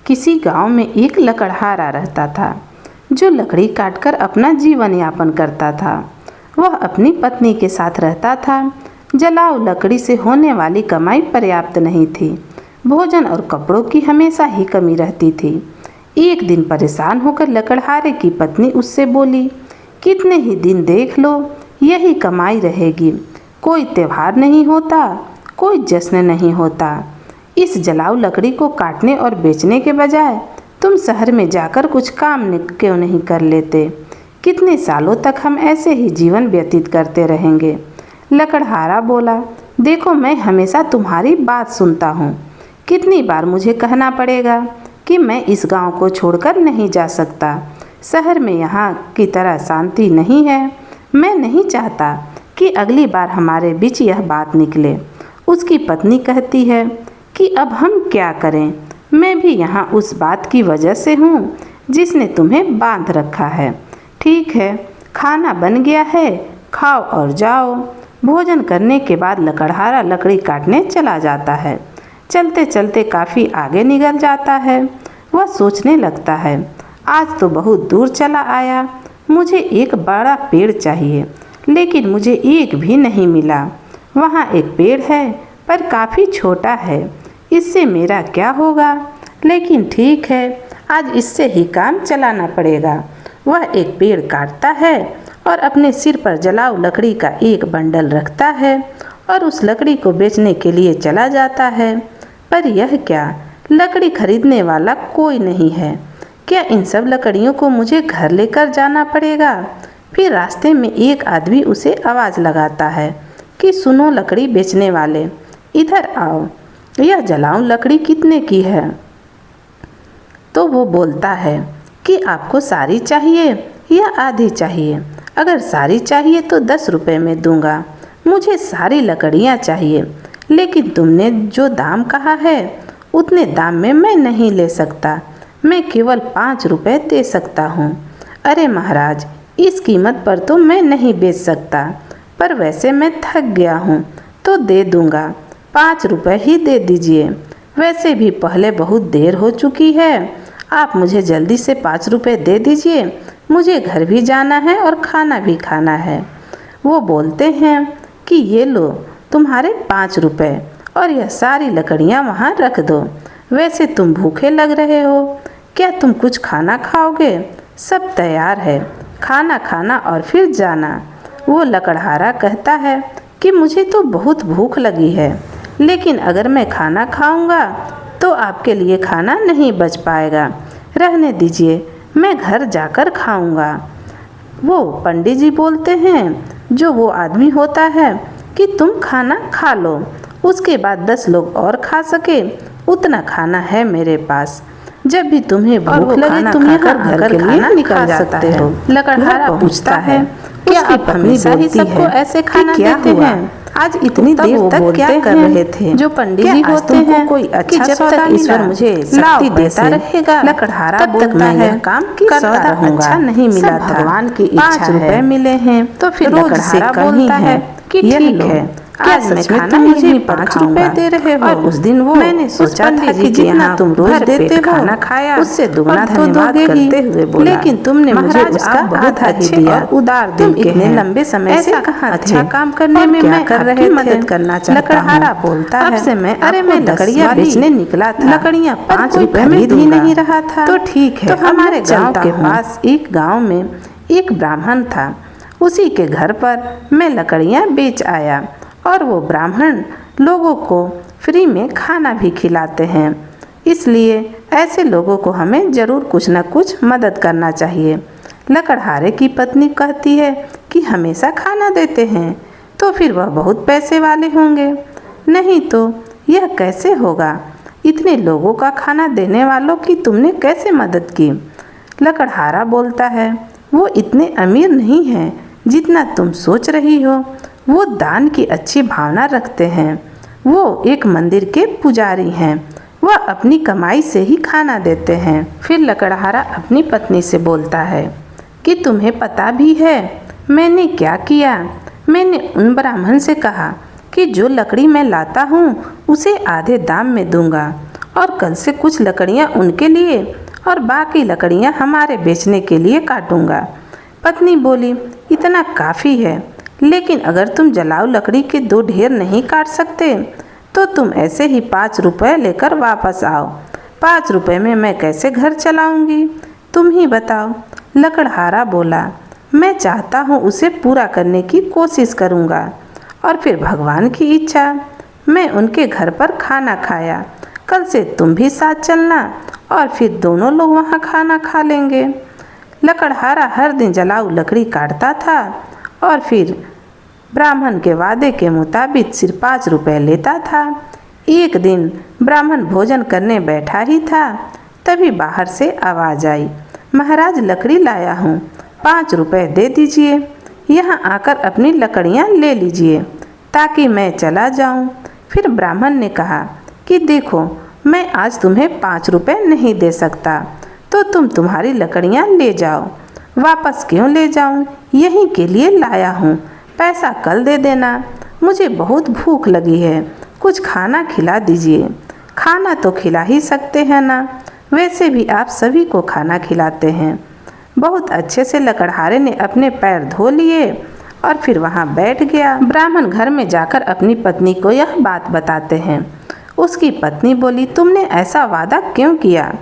किसी गांव में एक लकड़हारा रहता था जो लकड़ी काटकर अपना जीवन यापन करता था। वह अपनी पत्नी के साथ रहता था। जलाऊ लकड़ी से होने वाली कमाई पर्याप्त नहीं थी। भोजन और कपड़ों की हमेशा ही कमी रहती थी। एक दिन परेशान होकर लकड़हारे की पत्नी उससे बोली, कितने ही दिन देख लो यही कमाई रहेगी। कोई त्योहार नहीं होता, कोई जश्न नहीं होता। इस जलाऊ लकड़ी को काटने और बेचने के बजाय तुम शहर में जाकर कुछ काम क्यों नहीं कर लेते? कितने सालों तक हम ऐसे ही जीवन व्यतीत करते रहेंगे? लकड़हारा बोला, देखो मैं हमेशा तुम्हारी बात सुनता हूँ। कितनी बार मुझे कहना पड़ेगा कि मैं इस गांव को छोड़कर नहीं जा सकता। शहर में यहाँ की तरह शांति नहीं है। मैं नहीं चाहता कि अगली बार हमारे बीच यह बात निकले। उसकी पत्नी कहती है कि अब हम क्या करें? मैं भी यहाँ उस बात की वजह से हूँ जिसने तुम्हें बांध रखा है। ठीक है, खाना बन गया है, खाओ और जाओ। भोजन करने के बाद लकड़हारा लकड़ी काटने चला जाता है। चलते चलते काफ़ी आगे निकल जाता है। वह सोचने लगता है, आज तो बहुत दूर चला आया। मुझे एक बड़ा पेड़ चाहिए, लेकिन मुझे एक भी नहीं मिला। वहाँ एक पेड़ है पर काफ़ी छोटा है। इससे मेरा क्या होगा? लेकिन ठीक है, आज इससे ही काम चलाना पड़ेगा। वह एक पेड़ काटता है और अपने सिर पर जलाऊ लकड़ी का एक बंडल रखता है और उस लकड़ी को बेचने के लिए चला जाता है। पर यह क्या, लकड़ी खरीदने वाला कोई नहीं है। क्या इन सब लकड़ियों को मुझे घर लेकर जाना पड़ेगा? फिर रास्ते में एक आदमी उसे आवाज़ लगाता है कि सुनो लकड़ी बेचने वाले, इधर आओ, यह जलाऊ लकड़ी कितने की है? तो वो बोलता है कि आपको सारी चाहिए या आधी चाहिए? अगर सारी चाहिए तो 10 रुपये में दूंगा। मुझे सारी लकड़ियाँ चाहिए, लेकिन तुमने जो दाम कहा है उतने दाम में मैं नहीं ले सकता। मैं केवल 5 रुपये दे सकता हूँ। अरे महाराज, इस कीमत पर तो मैं नहीं बेच सकता, पर वैसे मैं थक गया हूँ तो दे दूंगा। 5 रुपये ही दे दीजिए। वैसे भी पहले बहुत देर हो चुकी है। आप मुझे जल्दी से 5 रुपये दे दीजिए। मुझे घर भी जाना है और खाना भी खाना है। वो बोलते हैं कि ये लो तुम्हारे 5 रुपये और यह सारी लकड़ियाँ वहाँ रख दो। वैसे तुम भूखे लग रहे हो, क्या तुम कुछ खाना खाओगे? सब तैयार है, खाना खाना और फिर जाना। वो लकड़हारा कहता है कि मुझे तो बहुत भूख लगी है, लेकिन अगर मैं खाना खाऊंगा तो आपके लिए खाना नहीं बच पाएगा। रहने दीजिए, मैं घर जाकर खाऊंगा। वो पंडित जी बोलते हैं, जो वो आदमी होता है, कि तुम खाना खा लो, उसके बाद 10 लोग और खा सके उतना खाना है मेरे पास। जब भी तुम्हें भूख लगे तुम यहाँ घर के लिए निकल सकते हो। लकड़हारा पूछता है, क्या आप हमेशा ही सबको ऐसे खाना देते हैं? आज इतनी देर तक क्या कर रहे थे? जो पंडित जी होते हैं कोई अच्छा जब तक ईश्वर मुझे शक्ति देता रहेगा लकड़हारा बोलता है काम करता रहूंगा। अच्छा नहीं मिला था, भगवान की इच्छा है। 5 रुपये मिले हैं तो फिर लकड़हारा बोलता है कि ठीक है, क्या सच में तुम मुझे 5 रुपये दे रहे हो? और उस दिन वो मैंने सोचा था कि जितना तुम रोज देते हो खाना खाया उससे दुगना धन्यवाद करते हुए बोला, लेकिन तुमने मुझे उसका बहुत अच्छे और उदार दिल के इतने लंबे समय से कहा अच्छा काम करने में मैं कर रहे मदद करना चाहता हूँ। लकड़हारा बोलता है, अब से मैं लकड़ियाँ बेचने निकला था, लकड़ियाँ 5 रुपये में ही नहीं रहा था। तो ठीक है, तो हमारे गाँव के पास एक गाँव में एक ब्राह्मण था। उसी के घर पर मैं लकड़ियाँ बेच आया और वो ब्राह्मण लोगों को फ्री में खाना भी खिलाते हैं। इसलिए ऐसे लोगों को हमें ज़रूर कुछ न कुछ मदद करना चाहिए। लकड़हारे की पत्नी कहती है कि हमेशा खाना देते हैं तो फिर वह बहुत पैसे वाले होंगे। नहीं तो यह कैसे होगा? इतने लोगों का खाना देने वालों की तुमने कैसे मदद की? लकड़हारा बोलता है, वो इतने अमीर नहीं हैं जितना तुम सोच रही हो। वो दान की अच्छी भावना रखते हैं। वो एक मंदिर के पुजारी हैं। वह अपनी कमाई से ही खाना देते हैं। फिर लकड़हारा अपनी पत्नी से बोलता है कि तुम्हें पता भी है मैंने क्या किया? मैंने उन ब्राह्मण से कहा कि जो लकड़ी मैं लाता हूँ उसे आधे दाम में दूंगा और कल से कुछ लकड़ियाँ उनके लिए और बाकी लकड़ियाँ हमारे बेचने के लिए काटूंगा। पत्नी बोली, इतना काफ़ी है, लेकिन अगर तुम जलाऊ लकड़ी के 2 ढेर नहीं काट सकते तो तुम ऐसे ही 5 रुपये लेकर वापस आओ। 5 रुपये में मैं कैसे घर चलाऊंगी, तुम ही बताओ। लकड़हारा बोला, मैं चाहता हूँ उसे पूरा करने की कोशिश करूँगा। और फिर भगवान की इच्छा, मैं उनके घर पर खाना खाया। कल से तुम भी साथ चलना और फिर दोनों लोग वहाँ खाना खा लेंगे। लकड़हारा हर दिन जलाऊ लकड़ी काटता था और फिर ब्राह्मण के वादे के मुताबिक सिर्फ 5 रुपये लेता था। एक दिन ब्राह्मण भोजन करने बैठा ही था, तभी बाहर से आवाज़ आई, महाराज लकड़ी लाया हूँ, 5 रुपये दे दीजिए। यहाँ आकर अपनी लकड़ियाँ ले लीजिए ताकि मैं चला जाऊँ। फिर ब्राह्मण ने कहा कि देखो, मैं आज तुम्हें 5 रुपये नहीं दे सकता, तो तुम तुम्हारी लकड़ियाँ ले जाओ। वापस क्यों ले जाऊँ, यहीं के लिए लाया हूँ, पैसा कल दे देना। मुझे बहुत भूख लगी है, कुछ खाना खिला दीजिए। खाना तो खिला ही सकते हैं ना, वैसे भी आप सभी को खाना खिलाते हैं। बहुत अच्छे से लकड़हारे ने अपने पैर धो लिए और फिर वहाँ बैठ गया। ब्राह्मण घर में जाकर अपनी पत्नी को यह बात बताते हैं। उसकी पत्नी बोली, तुमने ऐसा वादा क्यों किया?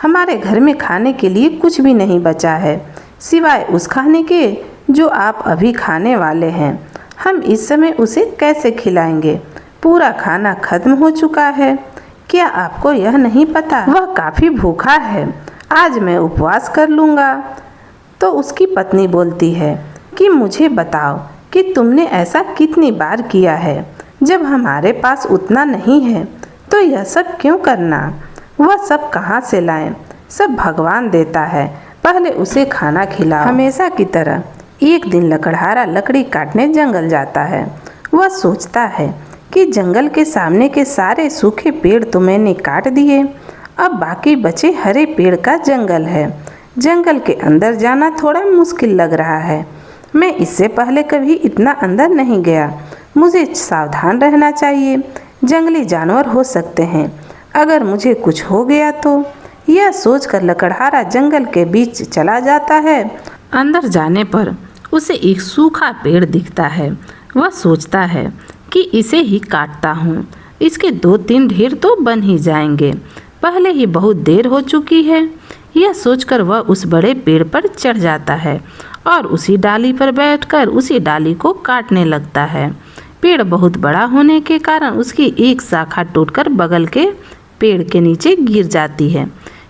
हमारे घर में खाने के लिए कुछ भी नहीं बचा है, सिवाय उस खाने के जो आप अभी खाने वाले हैं। हम इस समय उसे कैसे खिलाएंगे? पूरा खाना खत्म हो चुका है। क्या आपको यह नहीं पता वह काफ़ी भूखा है? आज मैं उपवास कर लूँगा। तो उसकी पत्नी बोलती है कि मुझे बताओ कि तुमने ऐसा कितनी बार किया है? जब हमारे पास उतना नहीं है तो यह सब क्यों करना? वह सब कहाँ से लाएं? सब भगवान देता है, पहले उसे खाना खिलाओ। हमेशा की तरह एक दिन लकड़हारा लकड़ी काटने जंगल जाता है। वह सोचता है कि जंगल के सामने के सारे सूखे पेड़ तो मैंने काट दिए, अब बाकी बचे हरे पेड़ का जंगल है। जंगल के अंदर जाना थोड़ा मुश्किल लग रहा है। मैं इससे पहले कभी इतना अंदर नहीं गया। मुझे सावधान रहना चाहिए, जंगली जानवर हो सकते हैं, अगर मुझे कुछ हो गया तो। यह सोचकर लकड़हारा जंगल के बीच चला जाता है। अंदर जाने पर उसे एक सूखा पेड़ दिखता है। वह सोचता है कि इसे ही काटता हूँ, इसके 2-3 ढेर तो बन ही जाएंगे, पहले ही बहुत देर हो चुकी है। यह सोचकर वह उस बड़े पेड़ पर चढ़ जाता है और उसी डाली पर बैठकर उसी डाली को काटने लगता है। पेड़ बहुत बड़ा होने के कारण उसकी एक शाखा टूटकर बगल के पेड़ के नीचे गिर जाती है।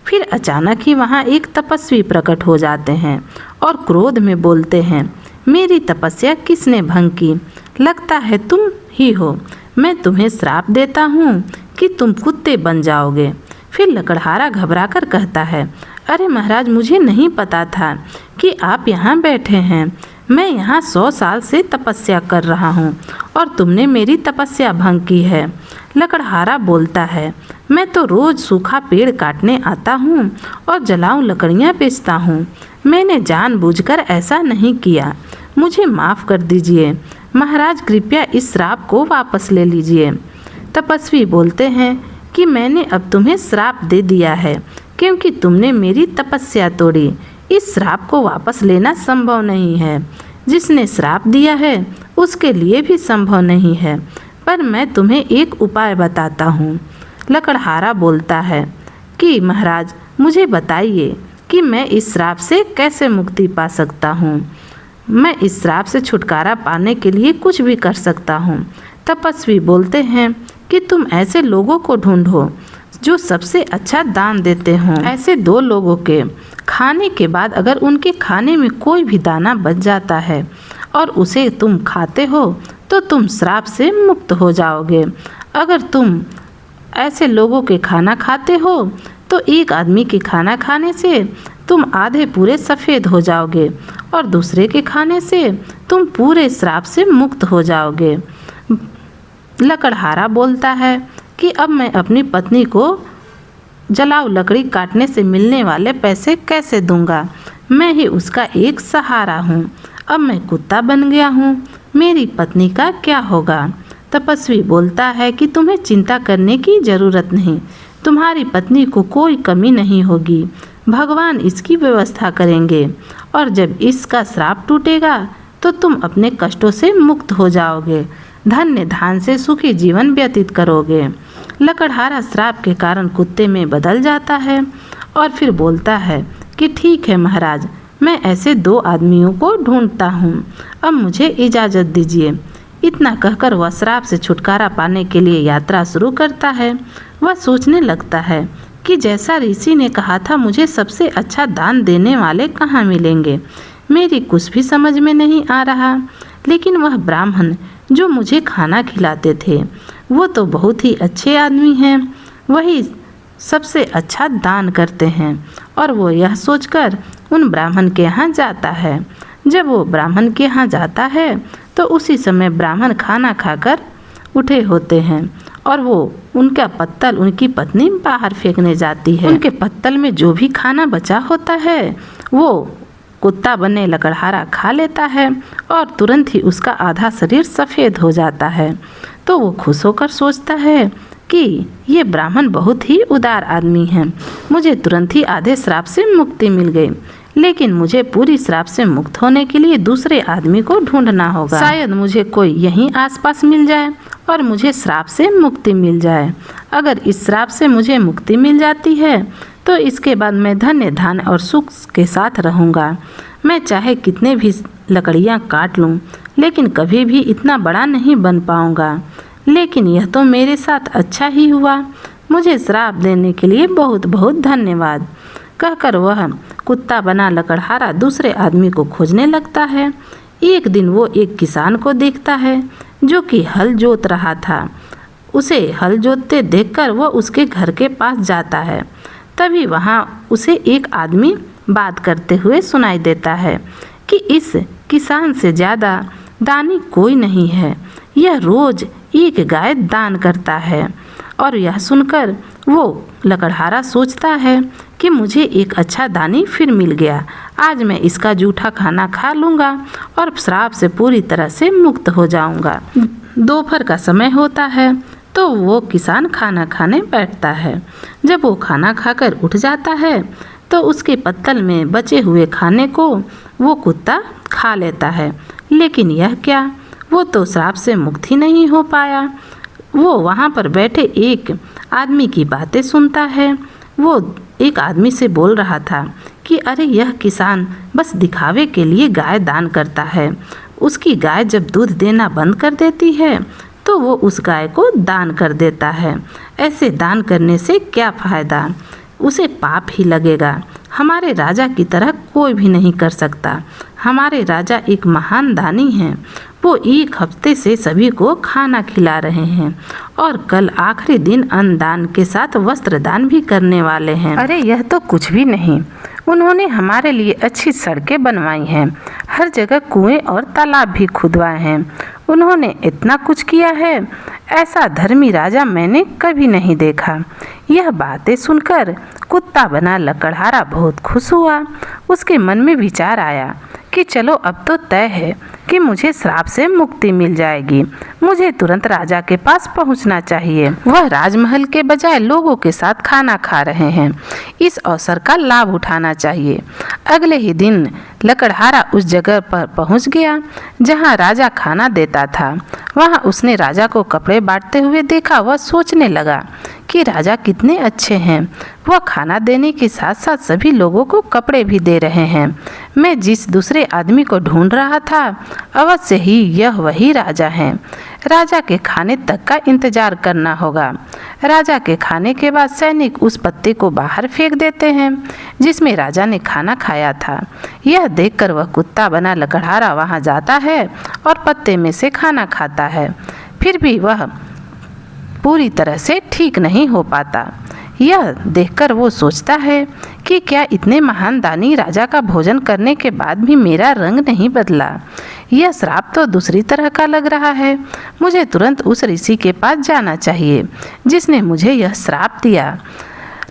फिर अचानक ही वहाँ एक तपस्वी प्रकट हो जाते हैं और क्रोध में बोलते हैं, मेरी तपस्या किसने भंग की? लगता है तुम ही हो। मैं तुम्हें श्राप देता हूँ कि तुम कुत्ते बन जाओगे। फिर लकड़हारा घबराकर कहता है, अरे महाराज, मुझे नहीं पता था कि आप यहाँ बैठे हैं। मैं यहाँ 100 साल से तपस्या कर रहा हूँ और तुमने मेरी तपस्या भंग की है। लकड़हारा बोलता है, मैं तो रोज़ सूखा पेड़ काटने आता हूँ और जलाऊं लकड़ियाँ बेचता हूँ। मैंने जानबूझकर ऐसा नहीं किया, मुझे माफ़ कर दीजिए। महाराज, कृपया इस श्राप को वापस ले लीजिए। तपस्वी बोलते हैं कि मैंने अब तुम्हें श्राप दे दिया है क्योंकि तुमने मेरी तपस्या तोड़ी। इस श्राप को वापस लेना संभव नहीं है। जिसने श्राप दिया है उसके लिए भी संभव नहीं है, पर मैं तुम्हें एक उपाय बताता हूँ। लकड़हारा बोलता है कि महाराज, मुझे बताइए कि मैं इस श्राप से कैसे मुक्ति पा सकता हूँ। मैं इस श्राप से छुटकारा पाने के लिए कुछ भी कर सकता हूँ। तपस्वी बोलते हैं कि तुम ऐसे लोगों को ढूंढो जो सबसे अच्छा दान देते हों। ऐसे 2 लोगों के खाने के बाद अगर उनके खाने में कोई भी दाना बच जाता है और उसे तुम खाते हो तो तुम श्राप से मुक्त हो जाओगे। अगर तुम ऐसे लोगों के खाना खाते हो तो एक आदमी के खाना खाने से तुम आधे पूरे सफ़ेद हो जाओगे और दूसरे के खाने से तुम पूरे श्राप से मुक्त हो जाओगे। लकड़हारा बोलता है कि अब मैं अपनी पत्नी को जलाऊ लकड़ी काटने से मिलने वाले पैसे कैसे दूंगा? मैं ही उसका एक सहारा हूँ। अब मैं कुत्ता बन गया हूँ, मेरी पत्नी का क्या होगा? तपस्वी बोलता है कि तुम्हें चिंता करने की ज़रूरत नहीं, तुम्हारी पत्नी को कोई कमी नहीं होगी, भगवान इसकी व्यवस्था करेंगे और जब इसका श्राप टूटेगा तो तुम अपने कष्टों से मुक्त हो जाओगे, धन्य धान से सुखी जीवन व्यतीत करोगे। लकड़हारा श्राप के कारण कुत्ते में बदल जाता है और फिर बोलता है कि ठीक है महाराज, मैं ऐसे 2 आदमियों को ढूंढता हूँ, अब मुझे इजाज़त दीजिए। इतना कहकर वह श्राप से छुटकारा पाने के लिए यात्रा शुरू करता है। वह सोचने लगता है कि जैसा ऋषि ने कहा था, मुझे सबसे अच्छा दान देने वाले कहाँ मिलेंगे। मेरी कुछ भी समझ में नहीं आ रहा, लेकिन वह ब्राह्मण जो मुझे खाना खिलाते थे वो तो बहुत ही अच्छे आदमी हैं, वही सबसे अच्छा दान करते हैं। और वो यह सोचकर उन ब्राह्मण के यहाँ जाता है। जब वो ब्राह्मण के यहाँ जाता है तो उसी समय ब्राह्मण खाना खाकर उठे होते हैं और वो उनका पत्तल उनकी पत्नी बाहर फेंकने जाती है। उनके पत्तल में जो भी खाना बचा होता है वो कुत्ता बने लकड़हारा खा लेता है और तुरंत ही उसका आधा शरीर सफ़ेद हो जाता है। तो वो खुश होकर सोचता है कि ये ब्राह्मण बहुत ही उदार आदमी हैं, मुझे तुरंत ही आधे श्राप से मुक्ति मिल गई, लेकिन मुझे पूरी श्राप से मुक्त होने के लिए दूसरे आदमी को ढूंढना होगा। शायद मुझे कोई यहीं आसपास मिल जाए और मुझे श्राप से मुक्ति मिल जाए। अगर इस श्राप से मुझे मुक्ति मिल जाती है तो इसके बाद मैं धन्य धान और सुख के साथ रहूँगा। मैं चाहे कितने भी लकड़ियाँ काट लूँ, लेकिन कभी भी इतना बड़ा नहीं बन पाऊँगा। लेकिन यह तो मेरे साथ अच्छा ही हुआ, मुझे श्राप देने के लिए बहुत बहुत धन्यवाद। कहकर वह कुत्ता बना लकड़हारा दूसरे आदमी को खोजने लगता है। एक दिन वो एक किसान को देखता है जो कि हल जोत रहा था। उसे हल जोतते देखकर वह उसके घर के पास जाता है। तभी वहाँ उसे एक आदमी बात करते हुए सुनाई देता है कि इस किसान से ज़्यादा दानी कोई नहीं है, यह रोज़ एक गाय दान करता है। और यह सुनकर वो लकड़हारा सोचता है कि मुझे एक अच्छा दानी फिर मिल गया, आज मैं इसका जूठा खाना खा लूँगा और श्राप से पूरी तरह से मुक्त हो जाऊँगा। दोपहर का समय होता है तो वो किसान खाना खाने बैठता है। जब वो खाना खाकर उठ जाता है तो उसके पत्तल में बचे हुए खाने को वो कुत्ता खा लेता है। लेकिन यह क्या, वो तो श्राप से मुक्त ही नहीं हो पाया। वो वहाँ पर बैठे एक आदमी की बातें सुनता है। वो एक आदमी से बोल रहा था कि अरे यह किसान बस दिखावे के लिए गाय दान करता है, उसकी गाय जब दूध देना बंद कर देती है तो वो उस गाय को दान कर देता है। ऐसे दान करने से क्या फ़ायदा, उसे पाप ही लगेगा। हमारे राजा की तरह कोई भी नहीं कर सकता। हमारे राजा एक महान दानी हैं, वो एक हफ्ते से सभी को खाना खिला रहे हैं और कल आखिरी दिन अन्न दान के साथ वस्त्र दान भी करने वाले हैं। अरे यह तो कुछ भी नहीं, उन्होंने हमारे लिए अच्छी सड़कें बनवाई हैं, हर जगह कुएं और तालाब भी खुदवाए हैं। उन्होंने इतना कुछ किया है, ऐसा धर्मी राजा मैंने कभी नहीं देखा। यह बातें सुनकर कुत्ता बना लकड़हारा बहुत खुश हुआ। उसके मन में विचार आया कि चलो अब तो तय है कि मुझे श्राप से मुक्ति मिल जाएगी, मुझे तुरंत राजा के पास पहुंचना चाहिए। वह राजमहल के बजाय लोगों के साथ खाना खा रहे हैं, इस अवसर का लाभ उठाना चाहिए। अगले ही दिन लकड़हारा उस जगह पर पहुंच गया जहां राजा खाना देता था। वहां उसने राजा को कपड़े बांटते हुए देखा। वह सोचने लगा कि राजा कितने अच्छे हैं, वह खाना देने के साथ साथ सभी लोगों को कपड़े भी दे रहे हैं। मैं जिस दूसरे आदमी को ढूंढ रहा था अवश्य ही यह वही राजा हैं। राजा के खाने तक का इंतजार करना होगा। राजा के खाने के बाद सैनिक उस पत्ते को बाहर फेंक देते हैं जिसमें राजा ने खाना खाया था। यह देखकर वह कुत्ता बना लकड़हारा वहां जाता है और पत्ते में से खाना खाता है। फिर भी वह पूरी तरह से ठीक नहीं हो पाता। यह देखकर वो सोचता है कि क्या इतने महान दानी राजा का भोजन करने के बाद भी मेरा रंग नहीं बदला। यह श्राप तो दूसरी तरह का लग रहा है। मुझे तुरंत उस ऋषि के पास जाना चाहिए जिसने मुझे यह श्राप दिया।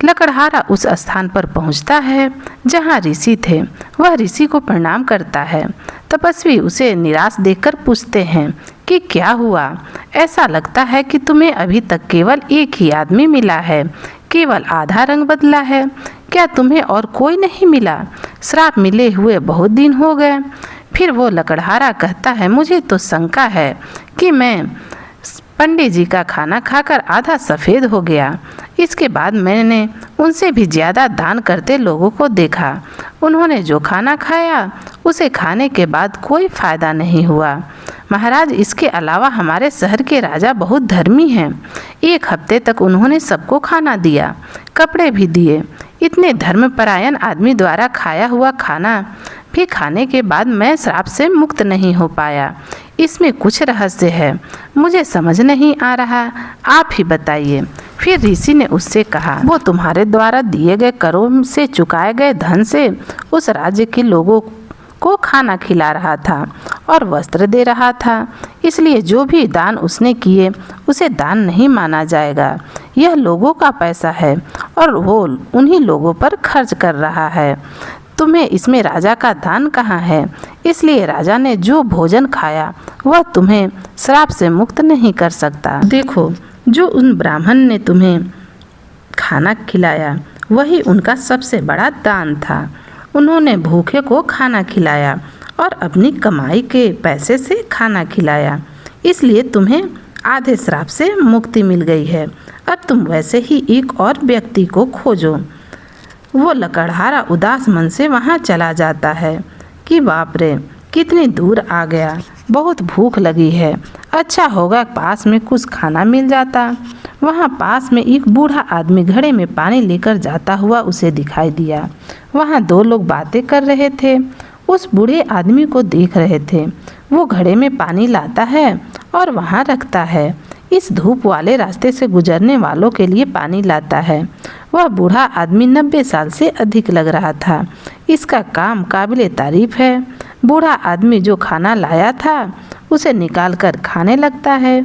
लकड़हारा उस स्थान पर पहुंचता है जहां ऋषि थे। वह ऋषि को प्रणाम करता है। तपस्वी उसे निराश देखकर पूछते हैं कि क्या हुआ, ऐसा लगता है कि तुम्हें अभी तक केवल एक ही आदमी मिला है, केवल आधा रंग बदला है। क्या तुम्हें और कोई नहीं मिला? श्राप मिले हुए बहुत दिन हो गए। फिर वो लकड़हारा कहता है, मुझे तो शंका है कि मैं पंडित जी का खाना खाकर आधा सफ़ेद हो गया। इसके बाद मैंने उनसे भी ज़्यादा दान करते लोगों को देखा। उन्होंने जो खाना खाया उसे खाने के बाद कोई फ़ायदा नहीं हुआ। महाराज, इसके अलावा हमारे शहर के राजा बहुत धर्मी हैं। 1 हफ्ते तक उन्होंने सबको खाना दिया, कपड़े भी दिए। इतने धर्मपरायण आदमी द्वारा खाया हुआ खाना भी खाने के बाद मैं श्राप से मुक्त नहीं हो पाया। इसमें कुछ रहस्य है, मुझे समझ नहीं आ रहा, आप ही बताइए। फिर ऋषि ने उससे कहा, वो तुम्हारे द्वारा दिए गए करों से चुकाए गए धन से उस राज्य के लोगों को खाना खिला रहा था और वस्त्र दे रहा था, इसलिए जो भी दान उसने किए उसे दान नहीं माना जाएगा। यह लोगों का पैसा है और वो उन्हीं लोगों पर खर्च कर रहा है। तुम्हें इसमें राजा का दान कहाँ है? इसलिए राजा ने जो भोजन खाया वह तुम्हें श्राप से मुक्त नहीं कर सकता। देखो, जो उन ब्राह्मण ने तुम्हें खाना खिलाया वही उनका सबसे बड़ा दान था। उन्होंने भूखे को खाना खिलाया और अपनी कमाई के पैसे से खाना खिलाया, इसलिए तुम्हें आधे श्राप से मुक्ति मिल गई है। अब तुम वैसे ही एक और व्यक्ति को खोजो। वो लकड़हारा उदास मन से वहाँ चला जाता है कि बाप रे, कितनी दूर आ गया, बहुत भूख लगी है। अच्छा होगा पास में कुछ खाना मिल जाता। वहाँ पास में एक बूढ़ा आदमी घड़े में पानी लेकर जाता हुआ उसे दिखाई दिया। वहाँ 2 लोग बातें कर रहे थे, उस बूढ़े आदमी को देख रहे थे। वो घड़े में पानी लाता है और वहाँ रखता है। इस धूप वाले रास्ते से गुजरने वालों के लिए पानी लाता है। वह बूढ़ा आदमी 90 साल से अधिक लग रहा था। इसका काम काबिले तारीफ है। बूढ़ा आदमी जो खाना लाया था उसे निकाल कर खाने लगता है।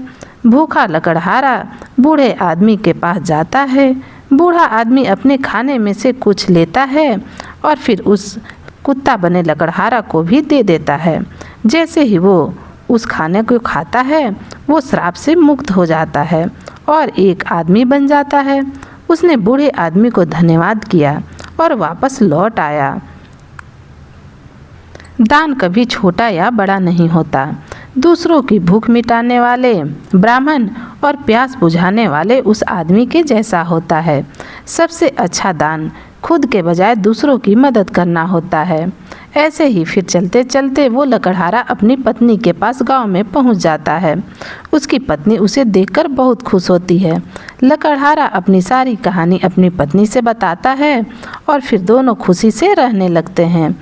भूखा लकड़हारा बूढ़े आदमी के पास जाता है। बूढ़ा आदमी अपने खाने में से कुछ लेता है और फिर उस कुत्ता बने लकड़हारा को भी दे देता है। जैसे ही वो उस खाने को खाता है वो श्राप से मुक्त हो जाता है और एक आदमी बन जाता है। उसने बूढ़े आदमी को धन्यवाद किया और वापस लौट आया। दान कभी छोटा या बड़ा नहीं होता। दूसरों की भूख मिटाने वाले ब्राह्मण और प्यास बुझाने वाले उस आदमी के जैसा होता है। सबसे अच्छा दान खुद के बजाय दूसरों की मदद करना होता है। ऐसे ही फिर चलते चलते वो लकड़हारा अपनी पत्नी के पास गांव में पहुंच जाता है। उसकी पत्नी उसे देखकर बहुत खुश होती है। लकड़हारा अपनी सारी कहानी अपनी पत्नी से बताता है और फिर दोनों खुशी से रहने लगते हैं।